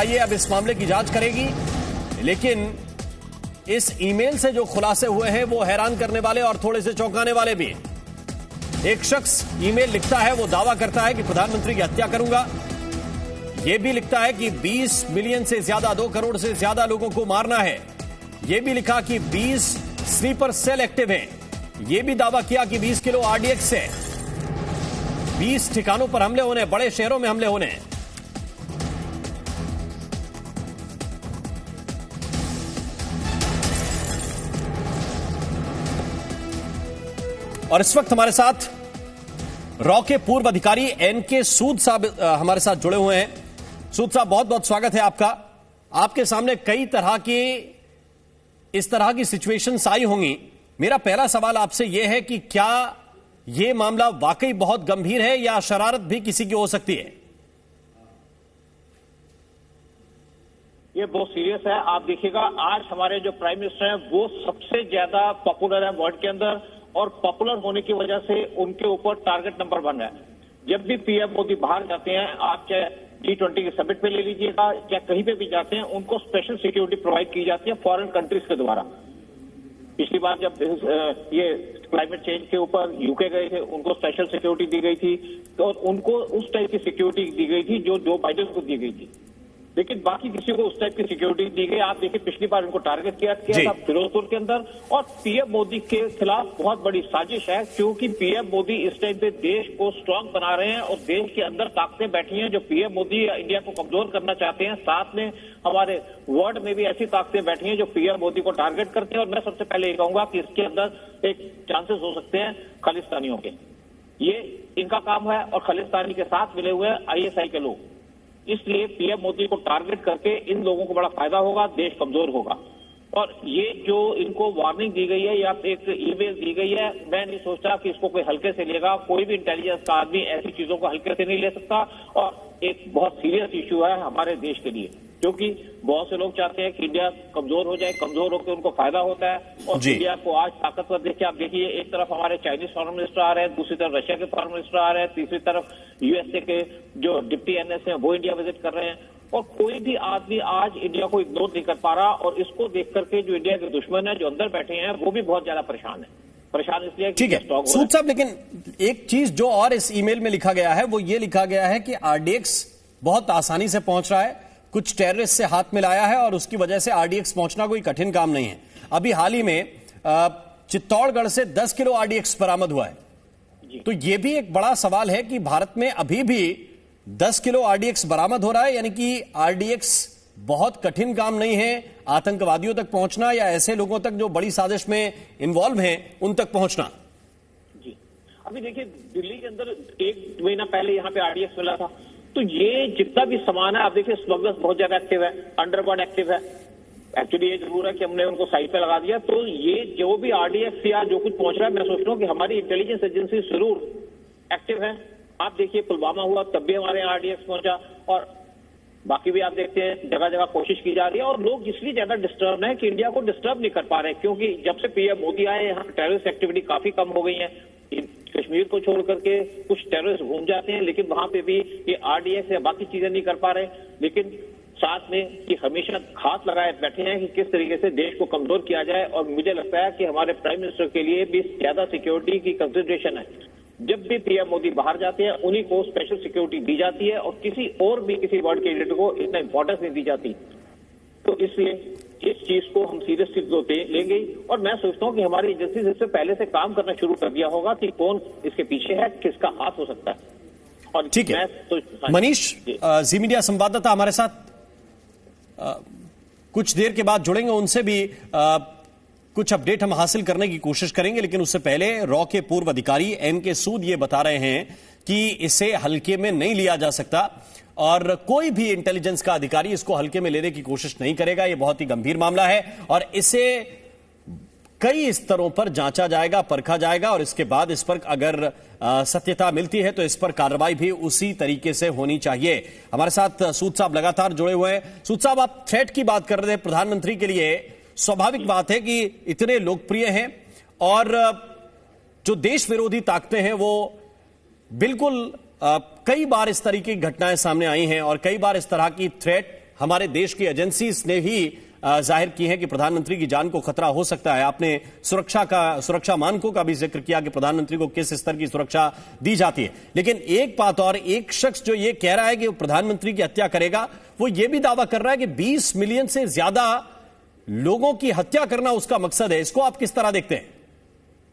CIA अब इस मामले की जांच करेगी, लेकिन इस ईमेल से जो खुलासे हुए हैं वो हैरान करने वाले और थोड़े से चौंकाने वाले भी हैं। एक शख्स ईमेल लिखता है, वो दावा करता है कि प्रधानमंत्री की हत्या करूंगा। यह भी लिखता है कि 20 मिलियन से ज्यादा, 2 करोड़ से ज्यादा लोगों को मारना है। यह भी लिखा कि 20 स्लीपर सेल एक्टिव हैं। यह भी दावा किया कि 20 किलो आरडीएक्स है। 20 ठिकानों पर हमले होने, बड़े शहरों में हमले होने। और इस वक्त हमारे साथ रॉ के पूर्व अधिकारी एनके सूद साहब हमारे साथ जुड़े हुए हैं। सूद साहब, बहुत बहुत स्वागत है आपका। आपके सामने कई तरह की इस तरह की सिचुएशंस आई होंगी। मेरा पहला सवाल आपसे यह है कि क्या यह मामला वाकई बहुत गंभीर है या शरारत भी किसी की हो सकती है? ये बहुत सीरियस है। आप देखिएगा, आज हमारे जो प्राइम मिनिस्टर हैं वो सबसे ज्यादा पॉपुलर है वर्ल्ड के अंदर, और पॉपुलर होने की वजह से उनके ऊपर टारगेट नंबर 1 है। जब भी पीएम मोदी बाहर जाते हैं, आप चाहे G20 के समिट पे ले लीजिएगा, या कहीं पे भी जाते हैं, उनको स्पेशल सिक्योरिटी प्रोवाइड की जाती है फॉरेन कंट्रीज के द्वारा। पिछली बार जब ये क्लाइमेट चेंज के ऊपर यूके गए थे, उनको स्पेशल सिक्योरिटी दी गई थी, तो उनको उस टाइप की सिक्योरिटी दी गई थी जो जो बाइडेन को दी गई थी, लेकिन बाकी किसी को उस टाइप की सिक्योरिटी दी गई। आप देखिए, पिछली बार उनको टारगेट किया था फिरोजपुर के अंदर, और पीएम मोदी के खिलाफ बहुत बड़ी साजिश है, क्योंकि पीएम मोदी इस टाइम पे देश को स्ट्रांग बना रहे हैं और देश के अंदर ताकतें बैठी हैं जो पीएम मोदी इंडिया को कमजोर करना चाहते हैं। साथ में हमारे वर्ल्ड में भी ऐसी ताकतें बैठी हैं जो पीएम मोदी को टारगेट करते हैं। और मैं सबसे पहले ये कहूंगा कि इसके अंदर एक चांसेस हो सकते हैं खालिस्तानियों के। ये इनका काम है, और खालिस्तानी के साथ मिले हुए आईएसआई के लोग। इसलिए पीएम मोदी को टारगेट करके इन लोगों को बड़ा फायदा होगा, देश कमजोर होगा। और ये जो इनको वार्निंग दी गई है या एक ईमेल दी गई है, मैं नहीं सोचता कि इसको कोई हल्के से लेगा। कोई भी इंटेलिजेंस का आदमी ऐसी चीजों को हल्के से नहीं ले सकता, और एक बहुत सीरियस इश्यू है हमारे देश के लिए, क्योंकि बहुत से लोग चाहते हैं कि इंडिया कमजोर हो जाए। कमजोर होकर उनको फायदा होता है, और इंडिया को आज ताकतवर देखिए। आप देखिए, एक तरफ हमारे चाइनीज फॉरेन मिनिस्टर आ रहे हैं, दूसरी तरफ रशिया के फॉरेन मिनिस्टर आ रहे हैं, तीसरी तरफ यूएसए के जो डिप्टी एनएस हैं वो इंडिया विजिट कर रहे हैं, और कोई भी आदमी आज इंडिया को इग्नोर नहीं कर पा रहा। और इसको देख करके जो इंडिया के दुश्मन है, जो अंदर बैठे हैं, वो भी बहुत ज्यादा परेशान है। परेशान इसलिए ठीक है सूद साहब, लेकिन एक चीज जो और इस ईमेल में लिखा गया है वो ये लिखा गया है कि आरडीएक्स बहुत आसानी से पहुंच रहा है, कुछ टेररिस्ट से हाथ मिलाया है, और उसकी वजह से आरडीएक्स पहुंचना कोई कठिन काम नहीं है। अभी हाल ही में चित्तौड़गढ़ से 10 किलो आरडीएक्स बरामद हुआ है। तो यह भी एक बड़ा सवाल है कि भारत में अभी भी 10 किलो आरडीएक्स बरामद हो रहा है, यानी कि आरडीएक्स बहुत कठिन काम नहीं है आतंकवादियों तक पहुंचना, या ऐसे लोगों तक जो बड़ी साजिश में इन्वॉल्व हैं उन तक पहुंचना। जी, अभी देखिए, दिल्ली के अंदर 1 महीना पहले यहां पे आरडीएक्स मिला था। तो ये जितना भी सामान है, आप देखिए, स्मगलर्स बहुत ज्यादा एक्टिव है, अंडरवर्ल्ड एक्टिव है। एक्चुअली ये जरूर है कि हमने उनको साइड पे लगा दिया। तो ये जो भी आरडीएक्स या जो कुछ पहुंच रहा है, मैं सोच रहा हूँ कि हमारी इंटेलिजेंस एजेंसी जरूर एक्टिव है। आप देखिए, पुलवामा हुआ तब भी हमारे यहाँ आरडीएक्स पहुंचा, और बाकी भी आप देखते हैं जगह जगह कोशिश की जा रही है। और लोग इसलिए ज्यादा डिस्टर्ब है कि इंडिया को डिस्टर्ब नहीं कर पा रहे, क्योंकि जब से पीएम मोदी आए, यहाँ टेररिस्ट एक्टिविटी काफी कम हो गई है। कश्मीर को छोड़ करके कुछ टेररिस्ट घूम जाते हैं, लेकिन वहां पे भी ये आरडीएक्स या बाकी चीजें नहीं कर पा रहे। लेकिन साथ में कि हमेशा हाथ लगाए बैठे हैं कि किस तरीके से देश को कमजोर किया जाए। और मुझे लगता है कि हमारे प्राइम मिनिस्टर के लिए भी ज्यादा सिक्योरिटी की कंसिडरेशन है। जब भी पीएम मोदी बाहर जाते हैं, उन्हीं को स्पेशल सिक्योरिटी दी जाती है, और किसी और भी किसी वर्ल्ड के लीडर को इतना इंपॉर्टेंस नहीं दी जाती। तो इसलिए इस चीज को हम सीरियसली लेंगे, और मैं सोचता हूं कि हमारी एजेंसी इससे पहले से काम करना शुरू कर दिया होगा कि कौन इसके पीछे है, किसका हाथ हो सकता है। और ठीक है, मनीष जी मीडिया संवाददाता हमारे साथ कुछ देर के बाद जुड़ेंगे, उनसे भी कुछ अपडेट हम हासिल करने की कोशिश करेंगे। लेकिन उससे पहले रॉ के पूर्व अधिकारी एनके सूद ये बता रहे हैं कि इसे हल्के में नहीं लिया जा सकता, और कोई भी इंटेलिजेंस का अधिकारी इसको हल्के में लेने की कोशिश नहीं करेगा। यह बहुत ही गंभीर मामला है, और इसे कई स्तरों पर जांचा जाएगा, परखा जाएगा, और इसके बाद इस पर अगर सत्यता मिलती है तो इस पर कार्रवाई भी उसी तरीके से होनी चाहिए। हमारे साथ सूद साहब लगातार जुड़े हुए हैं। सूद साहब, आप थ्रेट की बात कर रहे थे प्रधानमंत्री के लिए। स्वाभाविक बात है कि इतने लोकप्रिय हैं, और जो देश विरोधी ताकतें हैं वो बिल्कुल कई बार इस तरीके की घटनाएं सामने आई हैं, और कई बार इस तरह की थ्रेट हमारे देश की एजेंसीज ने भी जाहिर की है कि प्रधानमंत्री की जान को खतरा हो सकता है। आपने सुरक्षा मानकों का भी जिक्र किया कि प्रधानमंत्री को किस स्तर की सुरक्षा दी जाती है, लेकिन एक बात और, एक शख्स जो ये कह रहा है कि वो प्रधानमंत्री की हत्या करेगा, वो ये भी दावा कर रहा है कि 20 मिलियन से ज्यादा लोगों की हत्या करना उसका मकसद है। इसको आप किस तरह देखते हैं?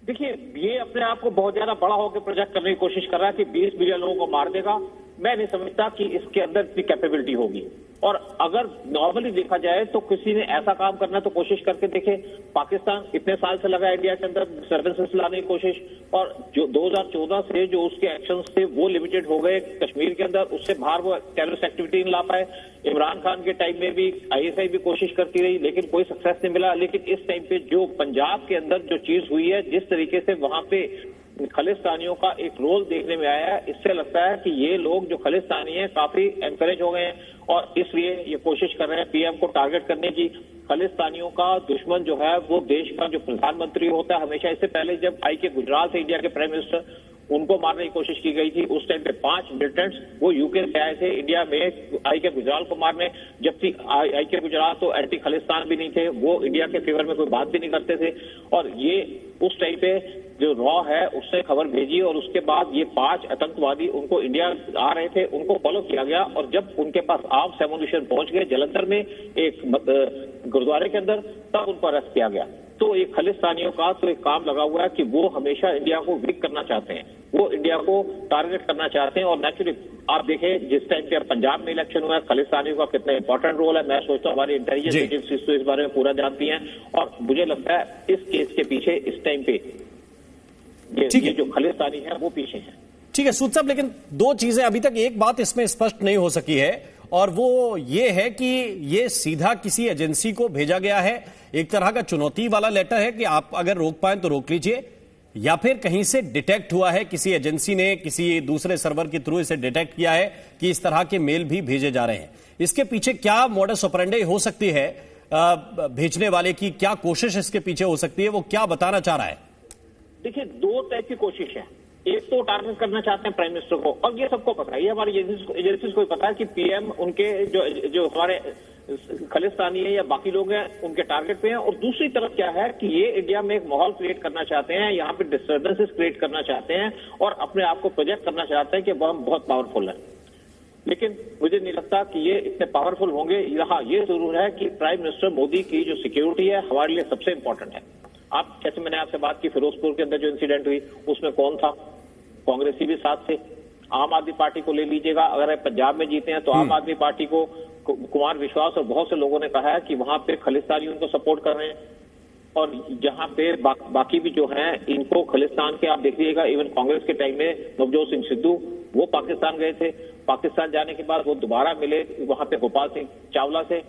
देखिए, ये अपने आप को बहुत ज्यादा बड़ा होकर प्रोजेक्ट करने की कोशिश कर रहा है कि 20 मिलियन लोगों को मार देगा। मैं नहीं समझता कि इसके अंदर इतनी कैपेबिलिटी होगी। और अगर नॉर्मली देखा जाए तो किसी ने ऐसा काम करना तो कोशिश करके देखे। पाकिस्तान इतने साल से लगा इंडिया के अंदर डिस्टर्बेंसेस लाने की कोशिश, और जो 2014 से जो उसके एक्शंस थे वो लिमिटेड हो गए कश्मीर के अंदर, उससे बाहर वो टेररिस्ट एक्टिविटी नहीं ला पाए। इमरान खान के टाइम में भी आईएसआई भी कोशिश करती रही, लेकिन कोई सक्सेस नहीं मिला। लेकिन इस टाइम पे जो पंजाब के अंदर जो चीज हुई है, जिस तरीके से वहां पे खालिस्तानियों का एक रोल देखने में आया है, इससे लगता है कि ये लोग जो खालिस्तानी हैं काफी एनकरेज हो गए हैं, और इसलिए ये कोशिश कर रहे हैं पीएम को टारगेट करने की। खालिस्तानियों का दुश्मन जो है वो देश का जो प्रधानमंत्री होता है हमेशा। इससे पहले जब आई के गुजराल थे इंडिया के प्राइम मिनिस्टर, उनको मारने की कोशिश की गई थी। उस टाइम पे 5 मिलिटेंट्स वो यूके से आए थे इंडिया में आई के गुजराल को मारने, जबकि आई के गुजराल तो एंटी खालिस्तान भी नहीं थे, वो इंडिया के फेवर में कोई बात भी नहीं करते थे। और ये उस टाइम पे जो रॉ है उसने खबर भेजी, और उसके बाद ये 5 आतंकवादी उनको इंडिया आ रहे थे, उनको फॉलो किया गया। और जब उनके पास आर्म्स एमुनिशन पहुंच गए जलंधर में एक गुरुद्वारे के अंदर, तब उनको अरेस्ट किया गया। तो ये खालिस्तानियों का तो एक काम लगा हुआ है कि वो हमेशा इंडिया को वीक करना चाहते हैं, वो इंडिया को टारगेट करना चाहते हैं। और नेचुरली आप देखें जिस टाइम पे पंजाब में इलेक्शन हुआ है, खालिस्तानियों का कितना इंपॉर्टेंट रोल है। मैं सोचता हूँ हमारी इंटेलिजेंस एजेंसीज तो इस बारे में पूरा जानती हैं, और मुझे लगता है इस केस के पीछे इस टाइम पे ये जो खालिस्तानी है वो पीछे है। ठीक है सूद साहब, लेकिन 2 चीजें अभी तक, एक बात इसमें स्पष्ट नहीं हो सकी है, और वो ये है कि ये सीधा किसी एजेंसी को भेजा गया है, एक तरह का चुनौती वाला लेटर है कि आप अगर रोक पाएं तो रोक लीजिए, या फिर कहीं से डिटेक्ट हुआ है, किसी एजेंसी ने किसी दूसरे सर्वर के थ्रू इसे डिटेक्ट किया है कि इस तरह के मेल भी भेजे जा रहे हैं। इसके पीछे क्या मॉडस ऑपरेंडी हो सकती है, भेजने वाले की क्या कोशिश इसके पीछे हो सकती है, वो क्या बताना चाह रहा है? देखिए, 2 टाइप की कोशिश है। एक तो टारगेट करना चाहते हैं प्राइम मिनिस्टर को, और ये सबको पता है, ये हमारी एजेंसीज को पता है कि पीएम उनके जो हमारे खालिस्तानी है या बाकी लोग हैं उनके टारगेट पे हैं। और दूसरी तरफ क्या है कि ये इंडिया में एक माहौल क्रिएट करना चाहते हैं, यहाँ पे डिस्टर्बेंसेस क्रिएट करना चाहते हैं, और अपने आप को प्रोजेक्ट करना चाहते हैं कि वो हम बहुत पावरफुल है। लेकिन मुझे नहीं लगता कि ये इतने पावरफुल होंगे। यहाँ ये जरूर है कि प्राइम मिनिस्टर मोदी की जो सिक्योरिटी है हमारे लिए सबसे इंपॉर्टेंट है। आप जैसे मैंने आपसे बात की, फिरोजपुर के अंदर जो इंसिडेंट हुई उसमें कौन था? कांग्रेसी भी साथ थे। आम आदमी पार्टी को ले लीजिएगा, अगर आप पंजाब में जीते हैं तो आम आदमी पार्टी को कुमार विश्वास और बहुत से लोगों ने कहा है कि वहां पे खालिस्तानी उनको सपोर्ट कर रहे हैं, और जहां पे बाकी भी जो हैं इनको खालिस्तान के आप देखिएगा। इवन कांग्रेस के टाइम में नवजोत सिंह सिद्धू वो पाकिस्तान गए थे, पाकिस्तान जाने के बाद वो दोबारा मिले वहां पे गोपाल सिंह चावला से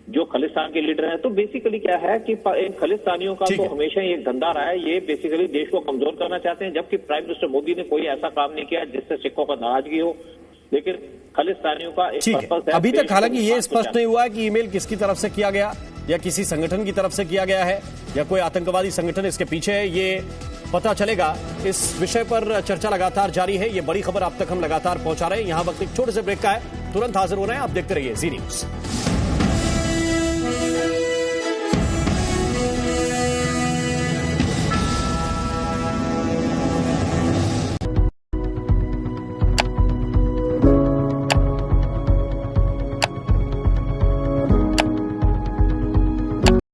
जो खालिस्तान के लीडर हैं। तो बेसिकली क्या है कि खालिस्तानियों का तो हमेशा ये धंधा रहा है, ये बेसिकली देश को कमजोर करना चाहते हैं, जबकि प्राइम मिनिस्टर मोदी ने कोई ऐसा काम नहीं किया जिससे सिखों का नाराजगी हो। लेकिन खालिस्तानियों का एक पर्पस है। अभी तक हालांकि ये स्पष्ट नहीं हुआ है कि ईमेल किसकी तरफ से किया गया, या किसी संगठन की तरफ से किया गया है, या कोई आतंकवादी संगठन इसके पीछे है, ये पता चलेगा। इस विषय पर चर्चा लगातार जारी है, ये बड़ी खबर आप तक हम लगातार पहुंचा रहे हैं। यहां वक्त एक छोटे से ब्रेक का है, तुरंत हाजिर हो रहे हैं, आप देखते रहिए जी न्यूज।